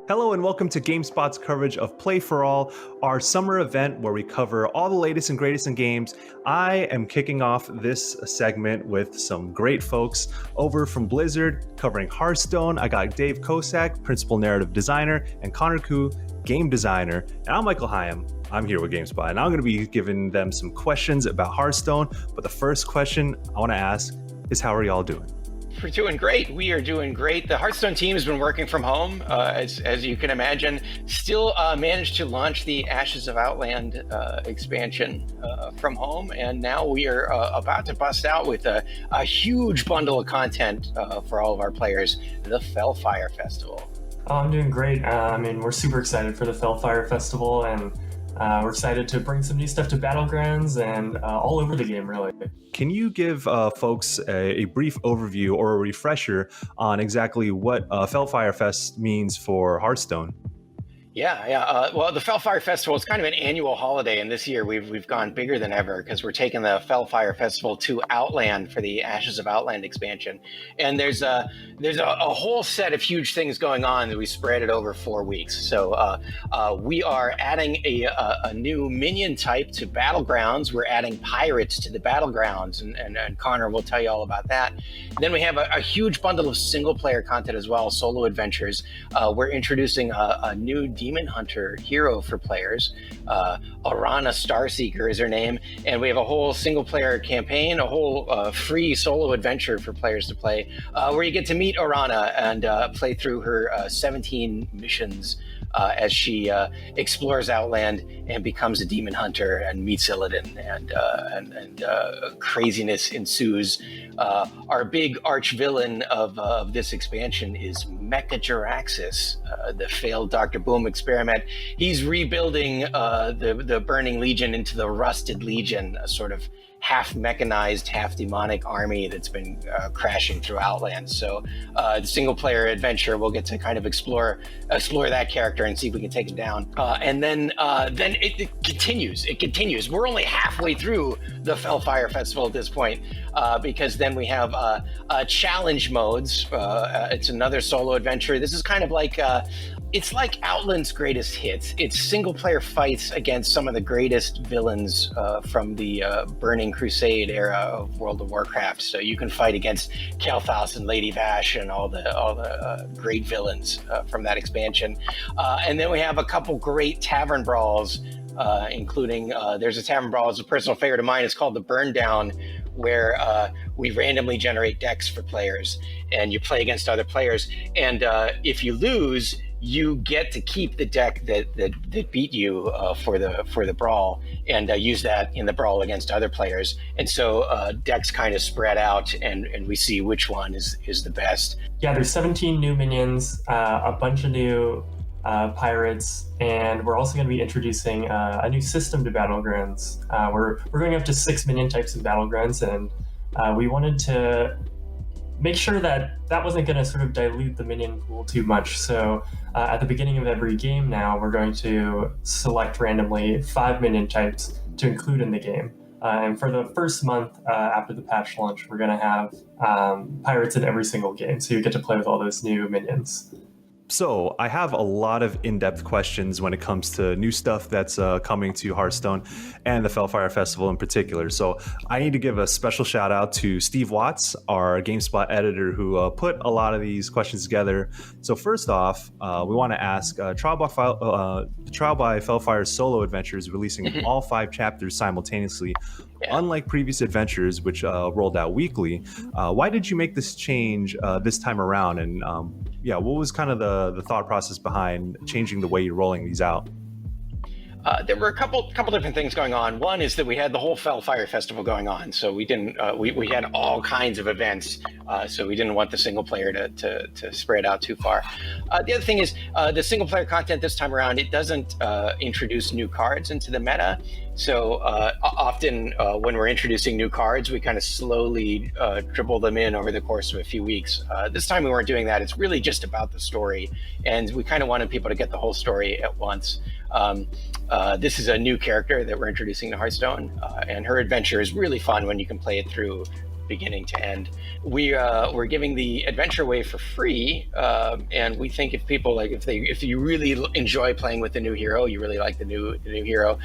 Hello and welcome to GameSpot's coverage of Play for All, our summer event where we cover all the latest and greatest in games. I am kicking off this segment with some great folks over from Blizzard covering Hearthstone. I got Dave Kosak, principal narrative designer, and Conor Kou, game designer. And I'm Michael Higham. I'm here with GameSpot, and I'm going to be giving them some questions about Hearthstone. But the first question I want to ask is, how are y'all doing? We're doing great. We are doing great. The Hearthstone team has been working from home, as you can imagine. Still managed to launch the Ashes of Outland expansion from home, and now we are about to bust out with a huge bundle of content for all of our players, the Felfire Festival. Oh, I'm doing great. We're super excited for the Felfire Festival, and we're excited to bring some new stuff to Battlegrounds and all over the game, really. Can you give folks a brief overview or a refresher on exactly what Felfire Fest means for Hearthstone? Yeah. Well, the Felfire Festival is kind of an annual holiday, and this year we've gone bigger than ever because we're taking the Felfire Festival to Outland for the Ashes of Outland expansion. And there's a whole set of huge things going on that we spread it over 4 weeks. So we are adding a new minion type to Battlegrounds. We're adding pirates to the Battlegrounds, and Connor will tell you all about that. Then we have a huge bundle of single player content as well, solo adventures. We're introducing a new Demon Hunter hero for players. Arana Starseeker is her name, and we have a whole single player campaign, a whole free solo adventure for players to play, where you get to meet Arana and play through her 17 missions as she explores Outland and becomes a demon hunter and meets Illidan, and craziness ensues. Our big arch villain of this expansion is Mecha Jaraxxus, the failed Dr. Boom experiment. He's rebuilding the Burning Legion into the Rusted Legion, a sort of half mechanized, half demonic army that's been crashing through Outland. So the single player adventure, we'll get to kind of explore that character and see if we can take him down. And then it continues. It continues. We're only halfway through the Felfire Festival at this point, because then we have challenge modes. It's another solo adventure. This is kind of like it's like Outland's greatest hits. It's single player fights against some of the greatest villains from the Burning Crusade era of World of Warcraft. So you can fight against Kael'thas and Lady Vash and all the great villains from that expansion. And then we have a couple great tavern brawls, including there's a tavern brawl that's a personal favorite of mine. It's called the Burn Down, where we randomly generate decks for players, and you play against other players. And if you lose, you get to keep the deck that beat you for the brawl, and use that in the brawl against other players. And so decks kind of spread out, and we see which one is the best. Yeah, there's 17 new minions, a bunch of new pirates, and we're also going to be introducing a new system to Battlegrounds. We're going up to 6 minion types in Battlegrounds, and we wanted to make sure that wasn't going to sort of dilute the minion pool too much. So at the beginning of every game now, we're going to select randomly 5 minion types to include in the game. And for the first month after the patch launch, we're going to have pirates in every single game. So you get to play with all those new minions. So I have a lot of in-depth questions when it comes to new stuff that's coming to Hearthstone and the Felfire Festival in particular. So I need to give a special shout out to Steve Watts, our GameSpot editor, who put a lot of these questions together. So first off, we want to ask, Trial by Felfire solo adventures releasing all 5 chapters simultaneously. Yeah. Unlike previous adventures, which rolled out weekly, why did you make this change this time around? And what was kind of the thought process behind changing the way you're rolling these out? There were a couple different things going on. One is that we had the whole Felfire Festival going on, so we didn't we had all kinds of events, so we didn't want the single player to spread out too far. The other thing is the single player content this time around, it doesn't introduce new cards into the meta. So often when we're introducing new cards, we kind of slowly dribble them in over the course of a few weeks. This time we weren't doing that. It's really just about the story, and we kind of wanted people to get the whole story at once. This is a new character that we're introducing to Hearthstone, and her adventure is really fun when you can play it through beginning to end. We're giving the Adventure Wave for free, and we think if people if you really enjoy playing with the new hero, you really like the new hero,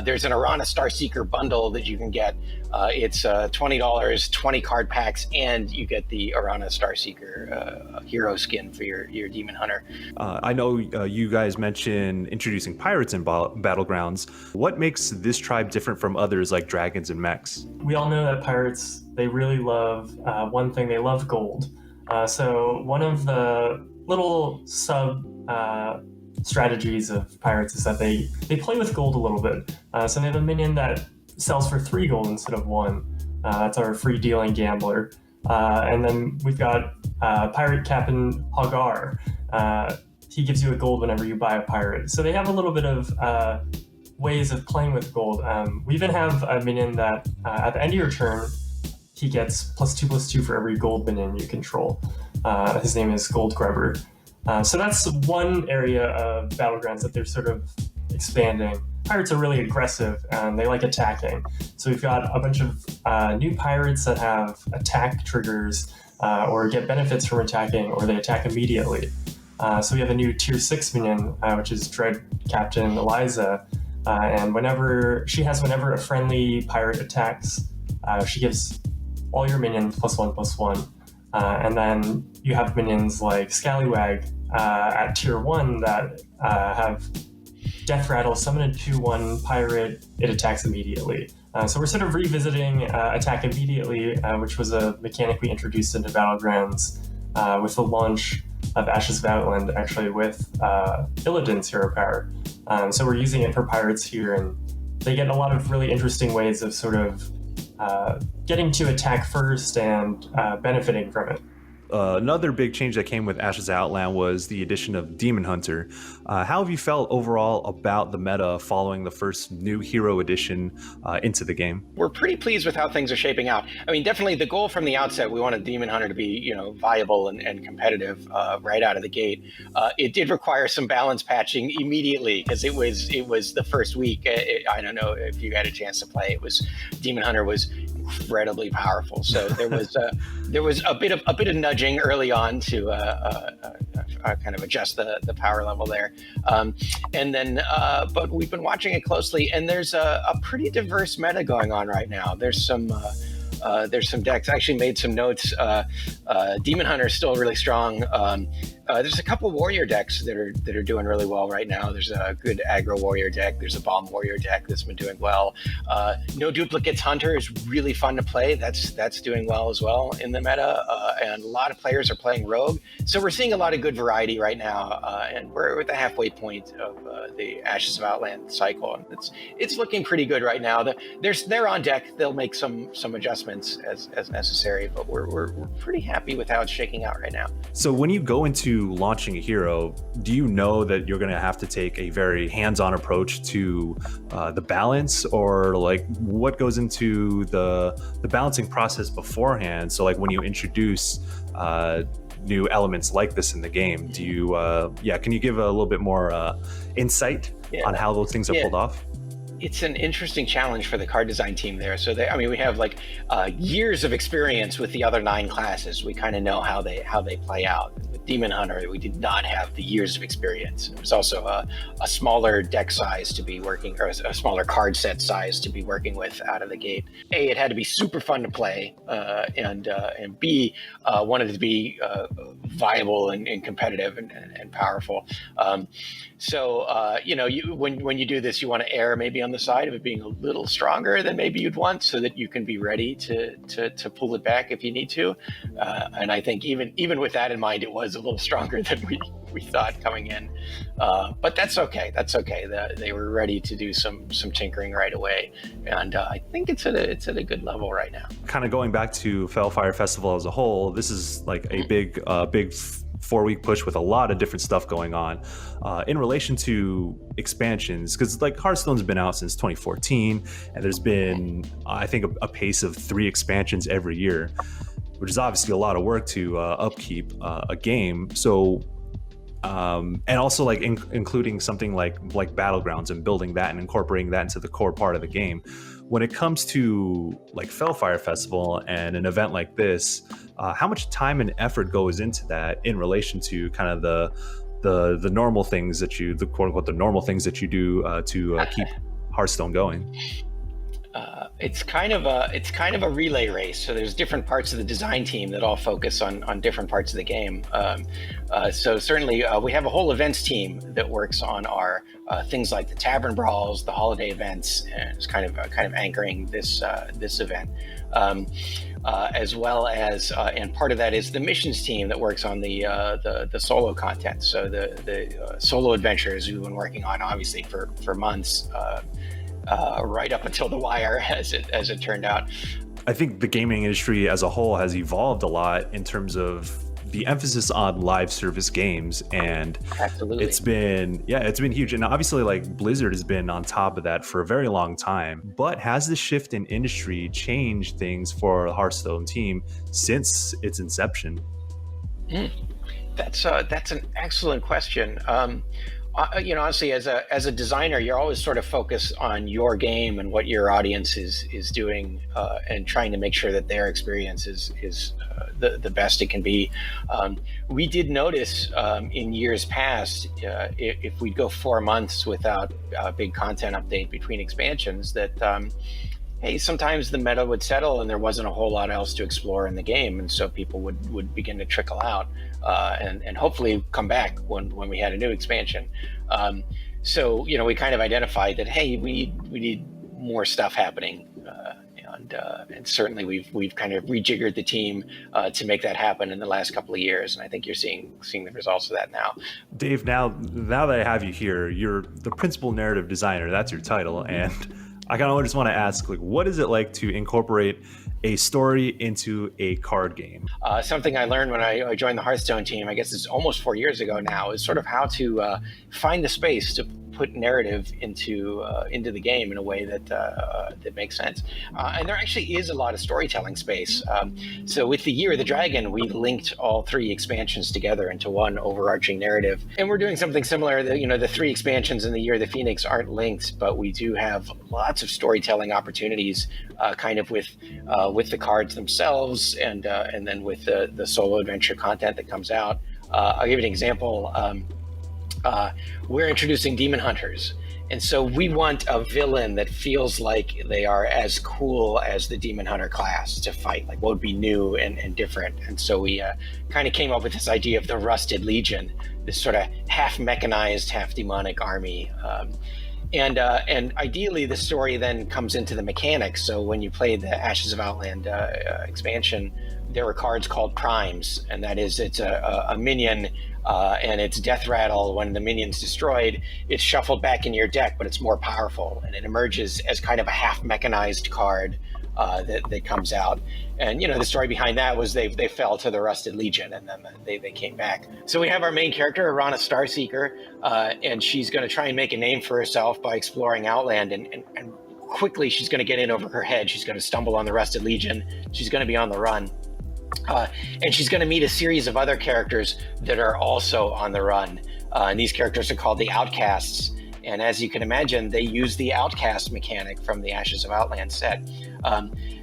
there's an Arana Starseeker bundle that you can get. It's $20, 20 card packs, and you get the Arana Starseeker hero skin for your Demon Hunter. I know you guys mentioned introducing pirates in Battlegrounds. What makes this tribe different from others like dragons and mechs? We all know that pirates, they really love one thing, they love gold. So one of the little sub strategies of pirates is that they play with gold a little bit. So they have a minion that sells for 3 gold instead of 1. That's our free dealing gambler. And then we've got Pirate Captain Hagar. He gives you a gold whenever you buy a pirate. So they have a little bit of ways of playing with gold. We even have a minion that at the end of your turn, he gets +2/+2 for every gold minion you control. His name is Gold Grubber. So that's one area of Battlegrounds that they're sort of expanding. Pirates are really aggressive and they like attacking. So we've got a bunch of new pirates that have attack triggers or get benefits from attacking, or they attack immediately. So we have a new tier 6 minion, which is Dread Captain Eliza. And whenever a friendly pirate attacks, she gives all your minions +1/+1. And then you have minions like Scallywag at tier 1 that have Death Rattle, summon a 2/1 pirate, it attacks immediately. So we're sort of revisiting attack immediately, which was a mechanic we introduced into Battlegrounds with the launch of Ashes of Outland, actually with Illidan's hero power. So we're using it for pirates here, and they get a lot of really interesting ways of sort of getting to attack first and benefiting from it. Another big change that came with Ashes of Outland was the addition of Demon Hunter. How have you felt overall about the meta following the first new hero addition into the game? We're pretty pleased with how things are shaping out. I mean, definitely the goal from the outset, we wanted Demon Hunter to be, viable and competitive right out of the gate. It did require some balance patching immediately because it was the first week. I don't know if you had a chance to play. Demon Hunter was incredibly powerful. So there was a bit of nudging early on to kind of adjust the power level there, and then but we've been watching it closely, and there's a pretty diverse meta going on right now. There's some decks. I actually made some notes. Demon Hunter is still really strong. There's a couple warrior decks that are doing really well right now. There's a good aggro warrior deck. There's a bomb warrior deck that's been doing well. No Duplicates Hunter is really fun to play. That's doing well as well in the meta. And a lot of players are playing Rogue. So we're seeing a lot of good variety right now. And we're at the halfway point of the Ashes of Outland cycle. And it's looking pretty good right now. They're on deck. They'll make some adjustments as necessary. But we're pretty happy with how it's shaking out right now. So when you go into launching a hero, do you know that you're going to have to take a very hands-on approach to the balance, or like what goes into the balancing process beforehand? So like when you introduce new elements like this in the game, do you can you give a little bit more insight on how those things are pulled off? It's an interesting challenge for the card design team there. So we have like years of experience with the other 9 classes. We kind of know how they play out. With Demon Hunter, we did not have the years of experience. It was also a smaller deck size to be working, or a smaller card set size to be working with out of the gate. A, it had to be super fun to play, and B, wanted to be viable and competitive and powerful. So when you do this, you want to err maybe on the side of it being a little stronger than maybe you'd want, so that you can be ready to pull it back if you need to. And I think even with that in mind, it was a little stronger than we thought coming in. But that's okay. They were ready to do some tinkering right away, and I think it's at a good level right now. Kind of going back to Felfire Festival as a whole, this is like a big 4-week push with a lot of different stuff going on in relation to expansions, because like Hearthstone's been out since 2014, and there's been I think a pace of 3 expansions every year, which is obviously a lot of work to upkeep a game. So and also like including something like Battlegrounds and building that and incorporating that into the core part of the game. when it comes to like Felfire Festival and an event like this, how much time and effort goes into that in relation to kind of the normal things that you, the quote unquote, the normal things that you do to keep Hearthstone going? It's kind of a relay race. So there's different parts of the design team that all focus on different parts of the game. So certainly we have a whole events team that works on our things like the tavern brawls, the holiday events, and it's kind of anchoring this event. As well as, and part of that is the missions team that works on the solo content. So the solo adventures we've been working on obviously for months. Right up until the wire, as it turned out. I think the gaming industry as a whole has evolved a lot in terms of the emphasis on live service games, and absolutely, it's been huge. And obviously, like Blizzard has been on top of that for a very long time. But has the shift in industry changed things for the Hearthstone team since its inception? That's an excellent question. Honestly, as a designer, you're always sort of focused on your game and what your audience is doing, and trying to make sure that their experience is the best it can be. We did notice in years past, if we'd go 4 months without a big content update between expansions, that hey, sometimes the meta would settle and there wasn't a whole lot else to explore in the game, and so people would begin to trickle out and hopefully come back when we had a new expansion. So we kind of identified that, hey, we need more stuff happening, and certainly we've kind of rejiggered the team to make that happen in the last couple of years, and I think you're seeing the results of that now. Dave, now that I have you here, you're the principal narrative designer. That's your title, and I kind of just want to ask, like, what is it like to incorporate a story into a card game? Something I learned when I joined the Hearthstone team, I guess it's almost 4 years ago now, is sort of how to find the space to put narrative into the game in a way that makes sense. And there actually is a lot of storytelling space. So with the Year of the Dragon, we linked all 3 expansions together into one overarching narrative. And we're doing something similar. The 3 expansions in the Year of the Phoenix aren't linked, but we do have lots of storytelling opportunities, kind of with the cards themselves, and then with the solo adventure content that comes out. I'll give you an example. We're introducing demon hunters, and so we want a villain that feels like they are as cool as the demon hunter class to fight, like what would be new and different. And so we kind of came up with this idea of the Rusted Legion, this sort of half mechanized, half demonic army. And ideally, the story then comes into the mechanics. So when you played the Ashes of Outland expansion, there were cards called Crimes, and that is, it's a minion, and it's Death Rattle. When the minion's destroyed, it's shuffled back in your deck, but it's more powerful, and it emerges as kind of a half mechanized card that comes out. And the story behind that was they fell to the Rusted Legion, and then they came back. So we have our main character, Arana Starseeker, and she's going to try and make a name for herself by exploring Outland, and quickly she's going to get in over her head. She's going to stumble on the Rusted Legion. She's going to be on the run. And she's going to meet a series of other characters that are also on the run. And these characters are called the Outcasts. And as you can imagine, they use the Outcast mechanic from the Ashes of Outland set.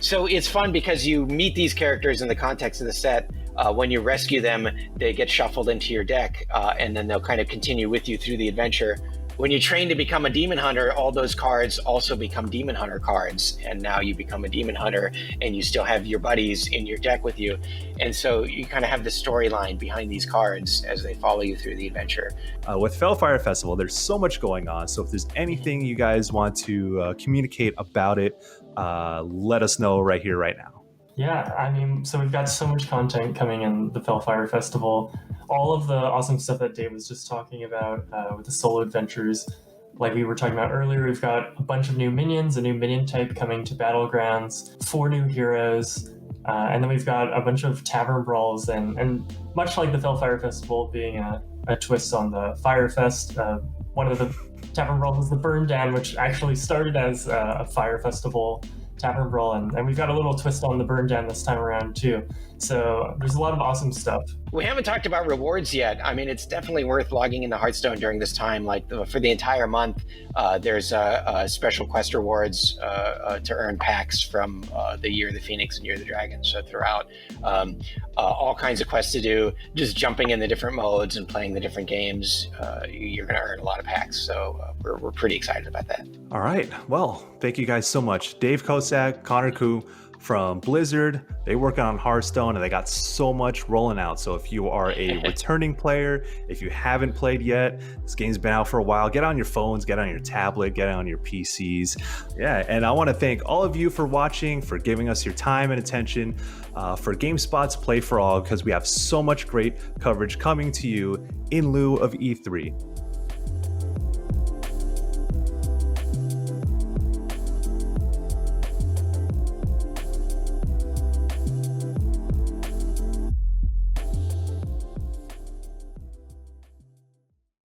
So it's fun because you meet these characters in the context of the set. When you rescue them, they get shuffled into your deck, and then they'll kind of continue with you through the adventure. When you train to become a demon hunter, all those cards also become demon hunter cards, and now you become a demon hunter, and you still have your buddies in your deck with you. And so you kind of have the storyline behind these cards as they follow you through the adventure. With Felfire Festival, there's so much going on. So if there's anything you guys want to communicate about it, let us know right here, right now. Yeah, so we've got so much content coming in the Felfire Festival. All of the awesome stuff that Dave was just talking about with the solo adventures, like we were talking about earlier, we've got a bunch of new minions, a new minion type coming to Battlegrounds, 4 new heroes, and then we've got a bunch of tavern brawls, and much like the Felfire Festival being a twist on the Fire Fest, one of the tavern brawls is the Burn Down, which actually started as a Fire Festival Tavern Brawl, and we've got a little twist on the burn down this time around too. So there's a lot of awesome stuff. We haven't talked about rewards yet. I mean, it's definitely worth logging into Hearthstone during this time. Like for the entire month, there's special quest rewards to earn packs from the Year of the Phoenix and Year of the Dragon. So throughout, all kinds of quests to do. Just jumping in the different modes and playing the different games, you're going to earn a lot of packs. So we're pretty excited about that. All right. Well, thank you guys so much. Dave Kosak, Conor Kou from Blizzard. They work on Hearthstone and they got so much rolling out. So if you are a returning player, if you haven't played yet, this game's been out for a while, get on your phones, get on your tablet, get on your PCs. Yeah, and I want to thank all of you for watching, for giving us your time and attention, for GameSpot's Play for All, because we have so much great coverage coming to you in lieu of E3.